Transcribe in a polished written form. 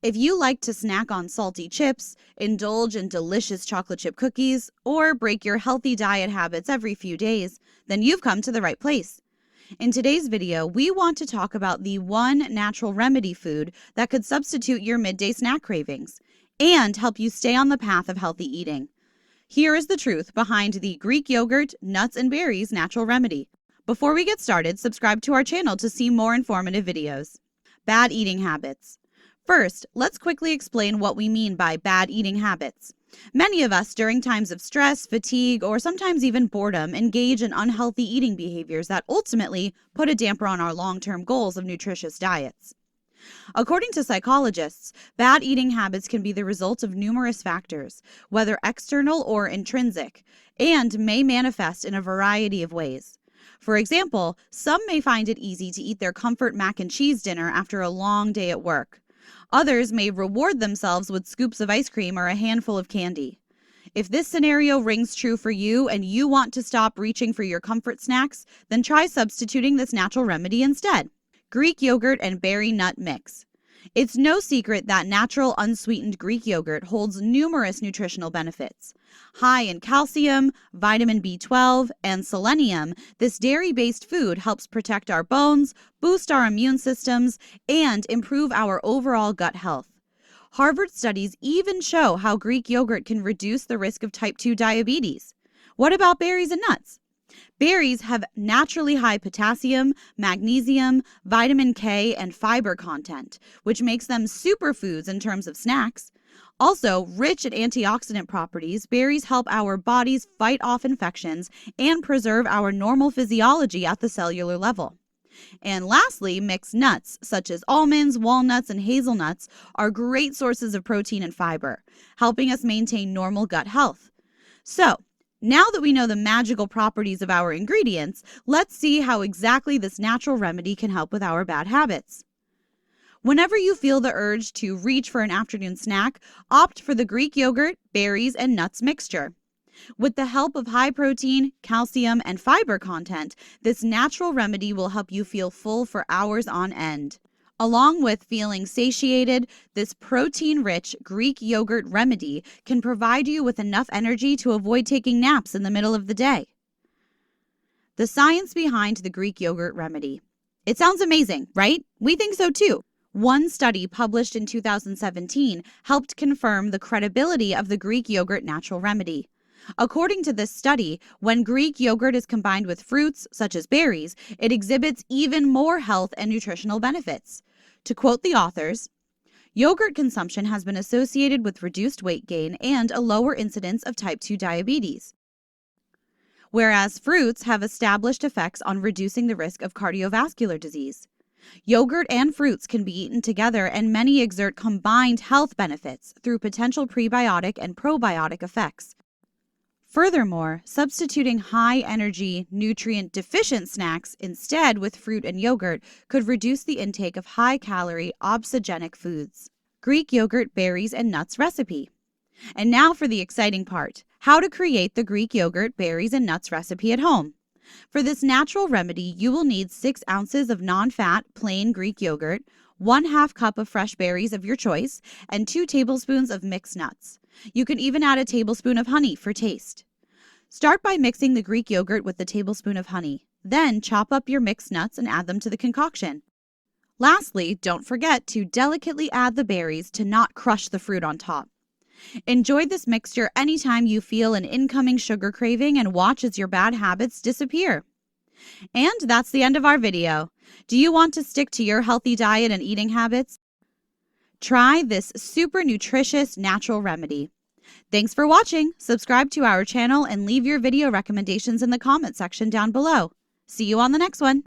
If you like to snack on salty chips, indulge in delicious chocolate chip cookies, or break your healthy diet habits every few days, then you've come to the right place. In today's video, we want to talk about the one natural remedy food that could substitute your midday snack cravings and help you stay on the path of healthy eating. Here is the truth behind the Greek yogurt, nuts, and berries natural remedy. Before we get started, subscribe to our channel to see more informative videos. Bad eating habits. First, let's quickly explain what we mean by bad eating habits. Many of us, during times of stress, fatigue, or sometimes even boredom, engage in unhealthy eating behaviors that ultimately put a damper on our long-term goals of nutritious diets. According to psychologists, bad eating habits can be the result of numerous factors, whether external or intrinsic, and may manifest in a variety of ways. For example, some may find it easy to eat their comfort mac and cheese dinner after a long day at work. Others may reward themselves with scoops of ice cream or a handful of candy. If this scenario rings true for you and you want to stop reaching for your comfort snacks, then try substituting this natural remedy instead. Greek yogurt and berry nut mix. It's no secret that natural unsweetened Greek yogurt holds numerous nutritional benefits. High in calcium, vitamin B12, and selenium, this dairy-based food helps protect our bones, boost our immune systems, and improve our overall gut health. Harvard studies even show how Greek yogurt can reduce the risk of type 2 diabetes. What about berries and nuts? Berries have naturally high potassium, magnesium, vitamin K, and fiber content, which makes them superfoods in terms of snacks. Also, rich in antioxidant properties, berries help our bodies fight off infections and preserve our normal physiology at the cellular level. And lastly, mixed nuts, such as almonds, walnuts, and hazelnuts, are great sources of protein and fiber, helping us maintain normal gut health. So, now that we know the magical properties of our ingredients, let's see how exactly this natural remedy can help with our bad habits. Whenever you feel the urge to reach for an afternoon snack, opt for the Greek yogurt, berries, and nuts mixture. With the help of high protein, calcium, and fiber content, this natural remedy will help you feel full for hours on end. Along with feeling satiated, this protein-rich Greek yogurt remedy can provide you with enough energy to avoid taking naps in the middle of the day. The science behind the Greek yogurt remedy. It sounds amazing, right? We think so too. One study published in 2017 helped confirm the credibility of the Greek yogurt natural remedy. According to this study, when Greek yogurt is combined with fruits, such as berries, it exhibits even more health and nutritional benefits. To quote the authors, yogurt consumption has been associated with reduced weight gain and a lower incidence of type 2 diabetes, whereas fruits have established effects on reducing the risk of cardiovascular disease. Yogurt and fruits can be eaten together, and many exert combined health benefits through potential prebiotic and probiotic effects. Furthermore, substituting high-energy, nutrient-deficient snacks instead with fruit and yogurt could reduce the intake of high-calorie, obesogenic foods. Greek yogurt, berries, and nuts recipe. And now for the exciting part, how to create the Greek yogurt, berries, and nuts recipe at home. For this natural remedy, you will need 6 ounces of non-fat, plain Greek yogurt, 1/2 cup of fresh berries of your choice, and 2 tablespoons of mixed nuts. You can even add a tablespoon of honey for taste. Start by mixing the Greek yogurt with the tablespoon of honey. Then chop up your mixed nuts and add them to the concoction. Lastly, don't forget to delicately add the berries to not crush the fruit on top. Enjoy this mixture anytime you feel an incoming sugar craving and watch as your bad habits disappear. And that's the end of our video. Do you want to stick to your healthy diet and eating habits? Try this super nutritious natural remedy. Thanks for watching. Subscribe to our channel and leave your video recommendations in the comment section down below. See you on the next one.